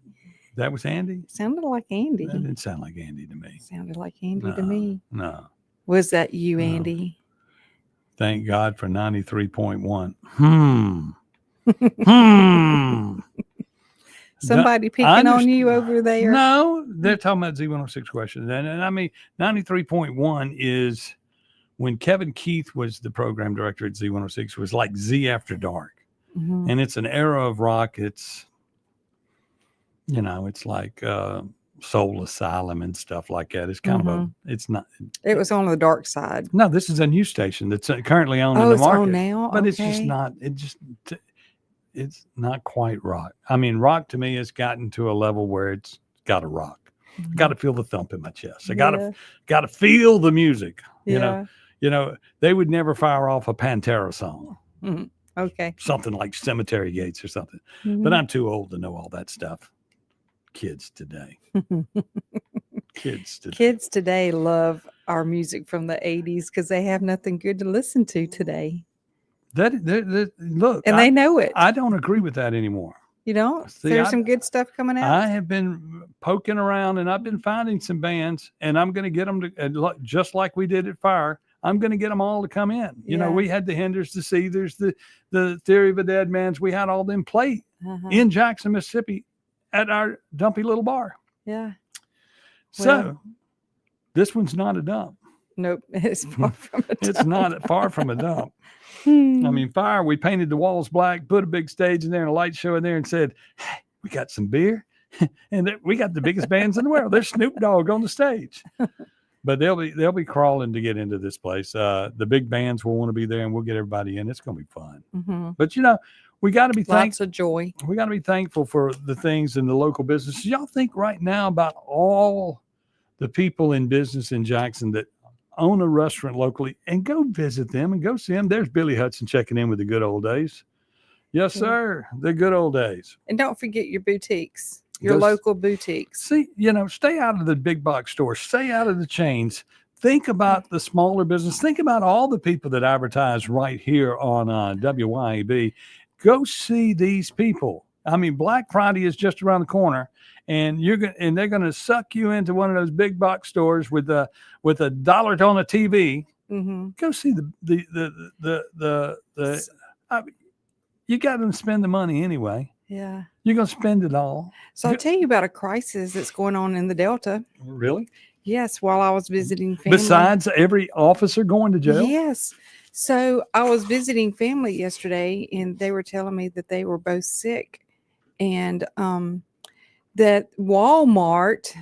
That was Andy? Sounded like Andy. That didn't sound like Andy to me. Sounded like Andy to me. No. Was that you, Andy? Thank God for 93.1. Somebody picking on you over there? No, they're talking about Z106 questions. And I mean, 93.1 is when Kevin Keith was the program director at Z106, was like Z After Dark. Mm-hmm. And it's an era of rock. It's, it's like Soul Asylum and stuff like that. It's kind of it's not. It was on the dark side. No, this is a new station that's currently on in the it's market. On now? But it's just not, it's not quite rock. I mean, rock to me has gotten to a level where it's got to rock. I got to feel the thump in my chest. I got to feel the music. You know, they would never fire off a Pantera song. Mm-hmm. Okay. Something like Cemetery Gates or something. Mm-hmm. But I'm too old to know all that stuff. Kids today. Kids today love our music from the 80s because they have nothing good to listen to today. Look, and they know it. I don't agree with that anymore. You don't? See, There's I- some good stuff coming out. I have been poking around and I've been finding some bands, and I'm going to get them to, just like we did at Fire, I'm going to get them all to come in. You know, Yeah. we had the Hinders, the Seethers, the Theory of a Dead Man's. We had all them play Uh-huh. in Jackson, Mississippi at our dumpy little bar. Yeah. So Well- this one's not a dump. Nope. It's far from a It's dump. not far from a dump. Hmm. I mean, Fire, we painted the walls black, put a big stage in there and a light show in there and said, hey, we got some beer and we got the biggest bands in the world. There's Snoop Dogg on the stage. But they'll be crawling to get into this place. The big bands will want to be there and we'll get everybody in. It's going to be fun. Mhm. But, you know, we got to be Lots of joy. We got to be thankful for the things in the local business. Y'all think right now about all the people in business in Jackson that own a restaurant locally, and go visit them and go see them. There's Billy Hudson checking in with the good old days. Yes, Yeah. sir. The good old days. And don't forget your boutiques, your Those- local boutiques. See, you know, stay out of the big box stores, stay out of the chains. Think about the smaller business. Think about all the people that advertise right here on WYAB. Go see these people. I mean, Black Friday is just around the corner, and they're going to suck you into one of those big box stores with a dollar on a TV. Mm-hmm. Go see you got to spend the money anyway. Yeah. You're going to spend it all. So I'll tell you about a crisis that's going on in the Delta. Really? Yes, while I was visiting family. Besides every officer going to jail? Yes. So I was visiting family yesterday, and they were telling me that they were both sick, and that Walmart,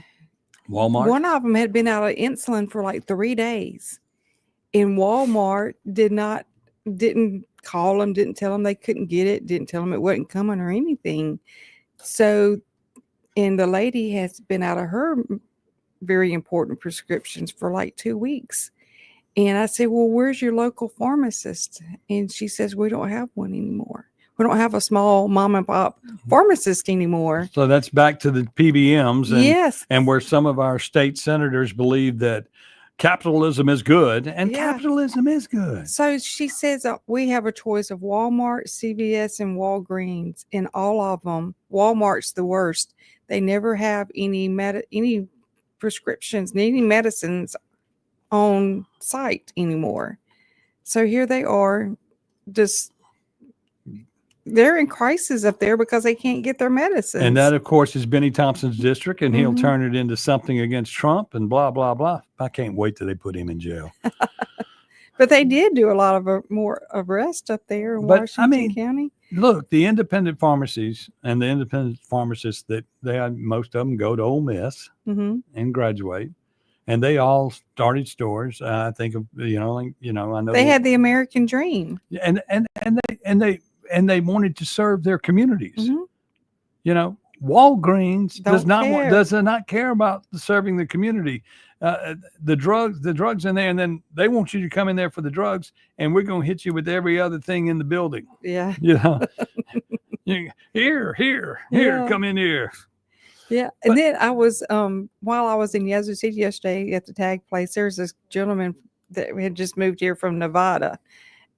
one of them had been out of insulin for like 3 days, and Walmart didn't call them, didn't tell them they couldn't get it, didn't tell them it wasn't coming or anything. So, and the lady has been out of her very important prescriptions for like 2 weeks. And I said, well, where's your local pharmacist? And she says, we don't have one anymore. We don't have a small mom and pop pharmacist anymore. So that's back to the PBMs. And, Yes. And where some of our state senators believe that capitalism is good, and capitalism is good. So she says we have a choice of Walmart, CVS, and Walgreens. And all of them, Walmart's the worst. They never have any prescriptions, any medicines on site anymore. So here they are, they're in crisis up there because they can't get their medicines. And that, of course, is Benny Thompson's district, and he'll Mhm. turn it into something against Trump and blah, blah, blah. I can't wait till they put him in jail. But they did do a lot of more arrests up there in But, Washington I mean, County. Look, the independent pharmacies and the independent pharmacists most of them go to Ole Miss Hmm. and graduate, and they all started stores. I think of I know They had the American dream. and they wanted to serve their communities. Mhm. You know, Walgreens does Don't not care about serving the community. The drugs in there, and then they want you to come in there for the drugs, and we're going to hit you with every other thing in the building. Yeah. You know, here, Yeah. come in here. Yeah. And then I was, while I was in Yazoo City yesterday at the tag place, there's this gentleman that had just moved here from Nevada.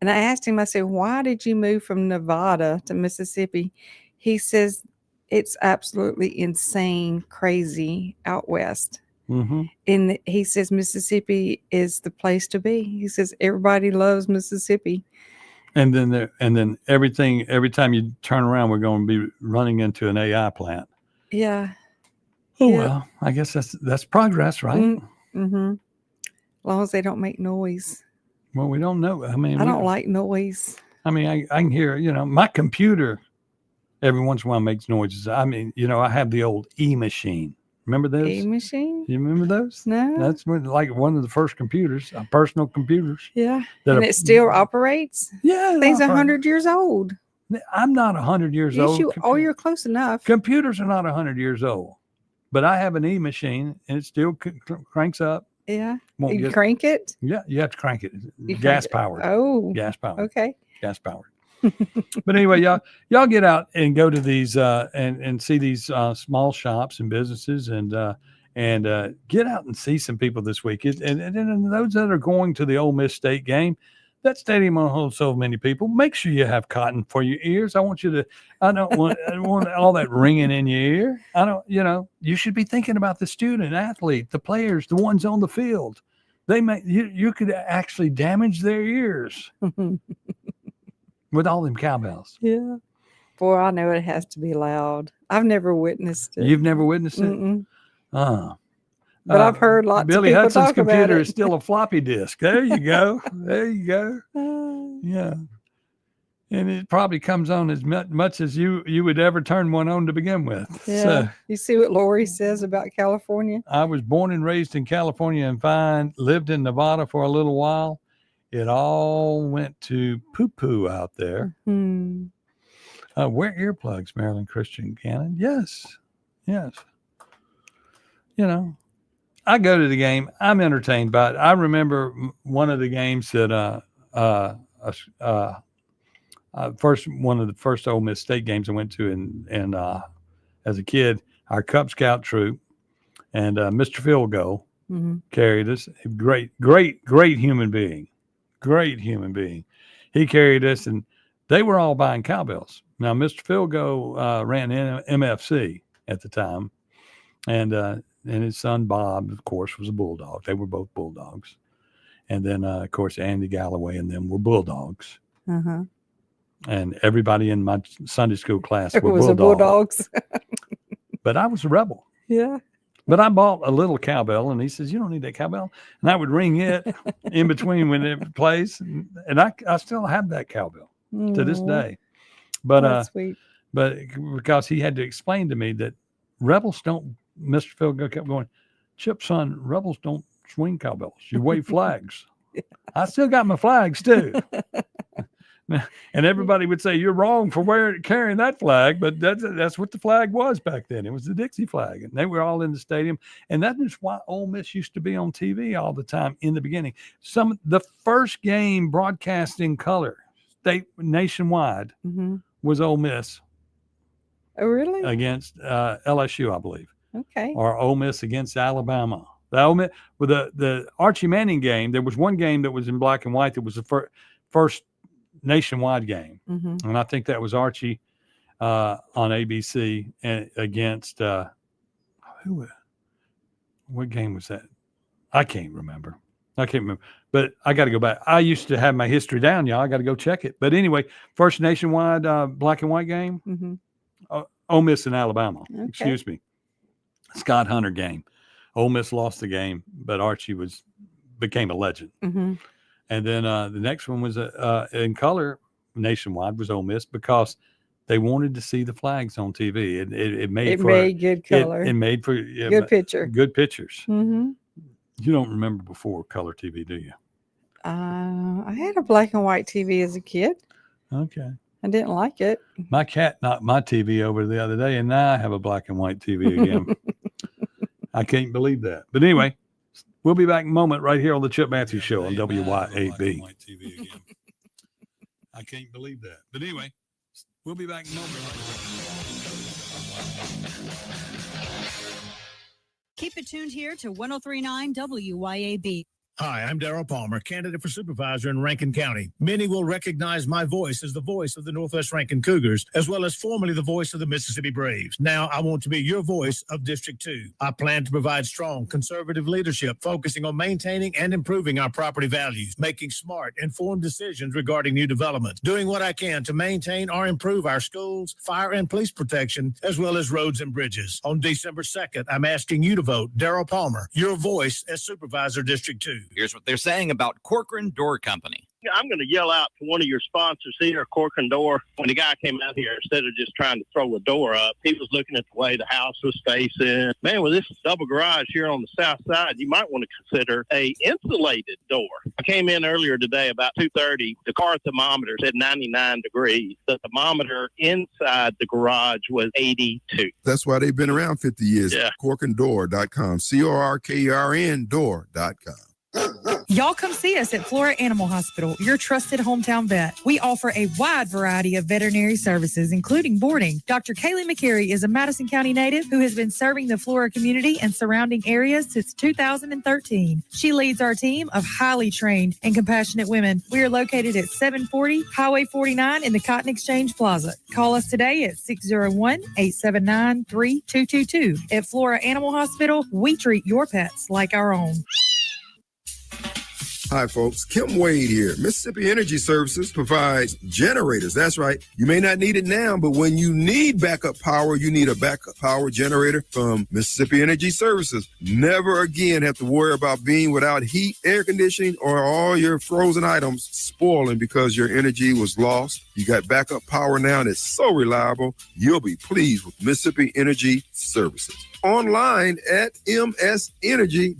And I asked him, I said, why did you move from Nevada to Mississippi? He says, it's absolutely insane, crazy out west. Mm-hmm. And he says, Mississippi is the place to be. He says, everybody loves Mississippi. And then every time you turn around, we're going to be running into an AI plant. Yeah. Oh, Yeah. well, I guess that's progress, right? Mm-hmm. As long as they don't make noise. Well, we don't know. I mean, I don't like noise. I mean, I can hear, my computer every once in a while makes noises. I mean, I have the old E-machine. Remember those? E-machine? You remember those? No. That's like one of the first computers, personal computers. Yeah. that And are- it still operates? Yeah. Things it operates. 100 years old. I'm not 100 years Yes, old. you're close enough. Computers are not 100 years old, but I have an E-machine and it still cranks up. Yeah. Won't You get- crank it? Yeah, you have to crank it. You Gas crank it. powered. Oh. Gas powered. Okay. Gas powered. But anyway, y'all get out and go to these and see these small shops and businesses and get out and see some people this week. And those that are going to the Ole Miss State game, That stadium won't hold so many people. Make sure you have cotton for your ears. I don't want all that ringing in your ear. You should be thinking about the student athlete, the players, the ones on the field. You could actually damage their ears with all them cowbells. Yeah. Boy, I know it has to be loud. I've never witnessed it. You've never witnessed it? Mm-mm. But I've heard lots Billy of people Hudson's talk about computer it. is still a floppy disk. There you go. There you go. Yeah. And it probably comes on as much as you would ever turn one on to begin with. Yeah. So, You see what Lori says about California? I was born and raised in California and lived in Nevada for a little while. It all went to poo-poo out there. Hmm. Wear earplugs, Marilyn Christian Cannon. Yes. I go to the game. I'm entertained by it. I remember one of the games that one of the first Ole Miss State games I went to, and as a kid, our Cub Scout troop and Mr. Field Goal carried us. Great human being. Great human being. He carried us, and they were all buying cowbells. Now, Mr. Field Goal ran MFC at the time, and his son Bob, of course, was a Bulldog. They were both Bulldogs. And then, of course, Andy Galloway and them were Bulldogs. Uh-huh. And everybody in my Sunday school class It were was a Bulldogs. Bulldogs. But I was a rebel. Yeah. But I bought a little cowbell, and he says, "You don't need that cowbell." And I would ring it in between when it plays. And I still have that cowbell to this Aw. day. But That's sweet. But because he had to explain to me that rebels don't, Mr. Phil kept going, "Chip, son, rebels don't swing cowbells. You wave flags." I still got my flags too. And everybody would say, "You're wrong for carrying that flag," but that's what the flag was back then. It was the Dixie flag, and they were all in the stadium. And that is why Ole Miss used to be on TV all the time in the beginning. The first game broadcast in color, nationwide, was Ole Miss. Oh, really? Against LSU, I believe. Okay. Or Ole Miss against Alabama. With the Archie Manning game, there was one game that was in black and white that was the first nationwide game. And I think that was Archie on ABC against what game was that? I can't remember. But I got to go back. I used to have my history down, y'all. I got to go check it. But anyway, first nationwide black and white game, Ole Miss and Alabama. Okay. Excuse me. Scott Hunter game. Ole Miss lost the game, but Archie became a legend. And then the next one was in color nationwide was Ole Miss because they wanted to see the flags on TV. It made good color. It made for good picture. Good pictures. You don't remember before color TV, do you? I had a black and white TV as a kid. Okay. I didn't like it. My cat knocked my TV over the other day, and now I have a black and white TV again. I can't believe that. But anyway, we'll be back in a moment right here on the Chip Matthews Show on WYAB. I can't believe that. But anyway, we'll be back in a moment. Keep it tuned here to 103.9 WYAB. Hi, I'm Darrell Palmer, candidate for supervisor in Rankin County. Many will recognize my voice as the voice of the Northwest Rankin Cougars, as well as formerly the voice of the Mississippi Braves. Now I want to be your voice of District 2. I plan to provide strong, conservative leadership, focusing on maintaining and improving our property values, making smart, informed decisions regarding new developments, doing what I can to maintain or improve our schools, fire and police protection, as well as roads and bridges. On December 2nd, I'm asking you to vote Darrell Palmer, your voice as Supervisor District 2. Here's what they're saying about Corcoran Door Company. I'm going to yell out to one of your sponsors here, Corcoran Door. When the guy came out here, instead of just trying to throw a door up, he was looking at the way the house was facing. Man, with this double garage here on the south side, you might want to consider a insulated door. I came in earlier today about 2:30. The car thermometer said 99 degrees. The thermometer inside the garage was 82. That's why they've been around 50 years. Yeah. CorcoranDoor.com. CORKERN door.com. Y'all come see us at Flora Animal Hospital, your trusted hometown vet. We offer a wide variety of veterinary services, including boarding. Dr. Kaylee McCary is a Madison County native who has been serving the Flora community and surrounding areas since 2013. She leads our team of highly trained and compassionate women. We are located at 740 Highway 49 in the Cotton Exchange Plaza. Call us today at 601-879-3222. At Flora Animal Hospital, we treat your pets like our own. Hi, folks. Kim Wade here. Mississippi Energy Services provides generators. That's right. You may not need it now, but when you need backup power, you need a backup power generator from Mississippi Energy Services. Never again have to worry about being without heat, air conditioning, or all your frozen items spoiling because your energy was lost. You got backup power now, and it's so reliable. You'll be pleased with Mississippi Energy Services. Online at msenergy.us.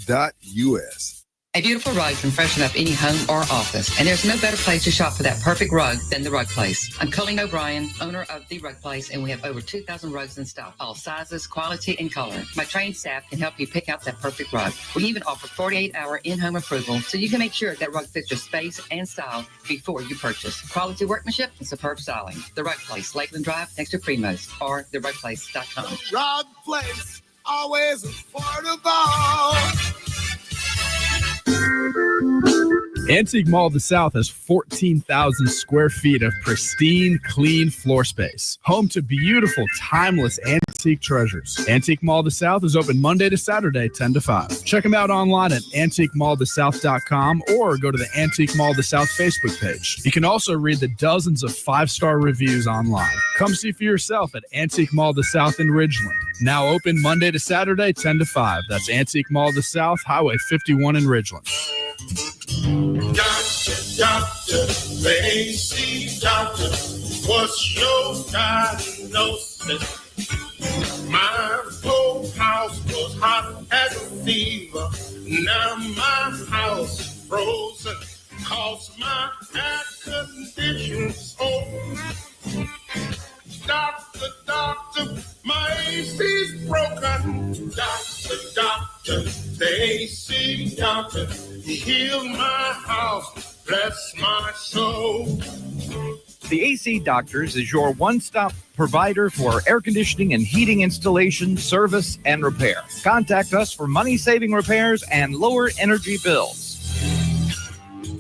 A beautiful rug can freshen up any home or office, and there's no better place to shop for that perfect rug than The Rug Place. I'm Colleen O'Brien, owner of The Rug Place, and we have over 2,000 rugs in stock, all sizes, quality, and color. My trained staff can help you pick out that perfect rug. We even offer 48-hour in-home approval, so you can make sure that rug fits your space and style before you purchase. Quality workmanship and superb styling. The Rug Place, Lakeland Drive, next to Primos, or therugplace.com. Rug Place, always affordable. Antique Mall of the South has 14,000 square feet of pristine, clean floor space. Home to beautiful, timeless antique treasures. Antique Mall of the South is open Monday to Saturday, 10 to 5. Check them out online at antiquemallofthesouth.com or go to the Antique Mall of the South Facebook page. You can also read the dozens of 5-star reviews online. Come see for yourself at Antique Mall of the South in Ridgeland. Now open Monday to Saturday, 10 to 5. That's Antique Mall of the South, Highway 51 in Ridgeland. Doctor, AC doctor, what's your diagnosis? My whole house was hot as a fever. Now my house is frozen, 'cause my air conditioning's on. Doctor, my AC's broken. Doctor, the AC doctor, heal my house, bless my soul. The AC Doctors is your one-stop provider for air conditioning and heating installation, service, and repair. Contact us for money-saving repairs and lower energy bills.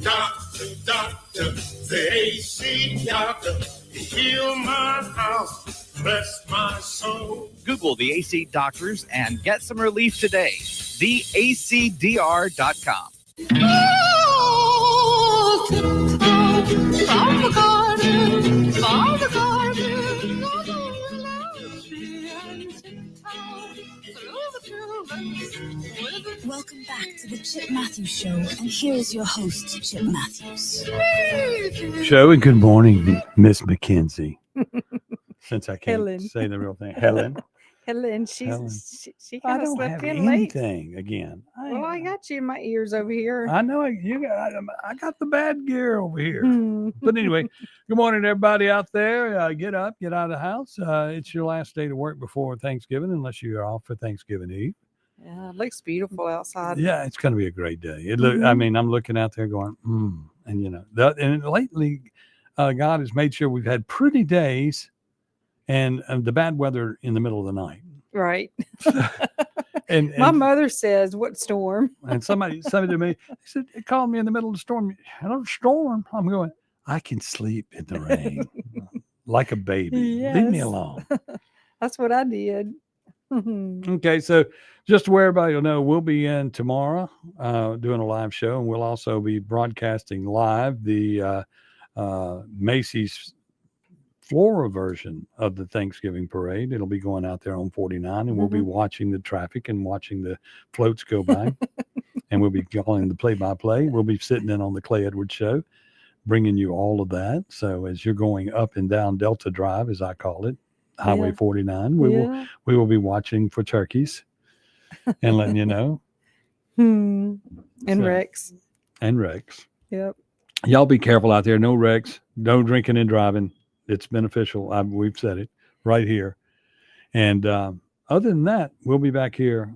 Doctor, the AC doctor, heal my house, bless my soul. Google the AC Doctors and get some relief today. TheACDR.com. Welcome back to the Chip Matthews Show, and here is your host, Chip Matthews. Show and good morning, Miss McKenzie. Since I can't Helen. say the real thing, Helen. Helen, Helen. she I kind of don't slept have in late. anything again. Well, I got you in my ears over here. I know I got the bad gear over here. Hmm. But anyway, good morning, everybody out there. Get up, get out of the house. It's your last day to work before Thanksgiving, unless you're off for Thanksgiving Eve. Yeah, it looks beautiful outside. Yeah, it's going to be a great day. I mean, I'm looking out there going, and you know, and lately, God has made sure we've had pretty days, and the bad weather in the middle of the night. Right. And my mother says, "What storm?" And somebody said to me, they said, "It called me in the middle of the storm." Hello, storm. I'm going, I can sleep in the rain like a baby. Leave me Yes. alone. That's what I did. Okay, so just where everybody will know, we'll be in tomorrow doing a live show, and we'll also be broadcasting live the Macy's Flora version of the Thanksgiving parade. It'll be going out there on 49, and we'll be watching the traffic and watching the floats go by, and we'll be calling the play-by-play. We'll be sitting in on the Clay Edwards Show, bringing you all of that. So as you're going up and down Delta Drive, as I call it, Highway 49, we will be watching for turkeys and letting you know. And So- Rex. And wrecks. Yep. Y'all be careful out there. No wrecks, no drinking and driving. It's beneficial. We've said it right here. And other than that, we'll be back here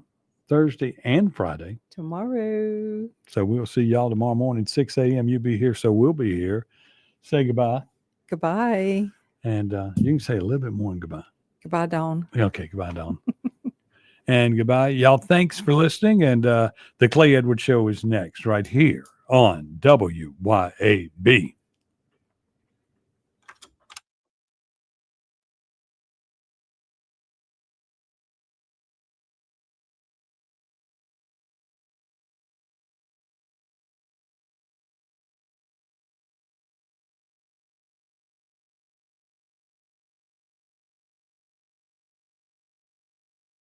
Thursday, and Friday. Tomorrow. So we'll see y'all tomorrow morning, 6 a.m. You'll be here, so we'll be here. Say goodbye. Goodbye. And you can say a little bit more than goodbye. Goodbye, Dawn. Okay, goodbye, Dawn. And goodbye. Y'all, thanks for listening. And the Clay Edwards Show is next right here on WYAB.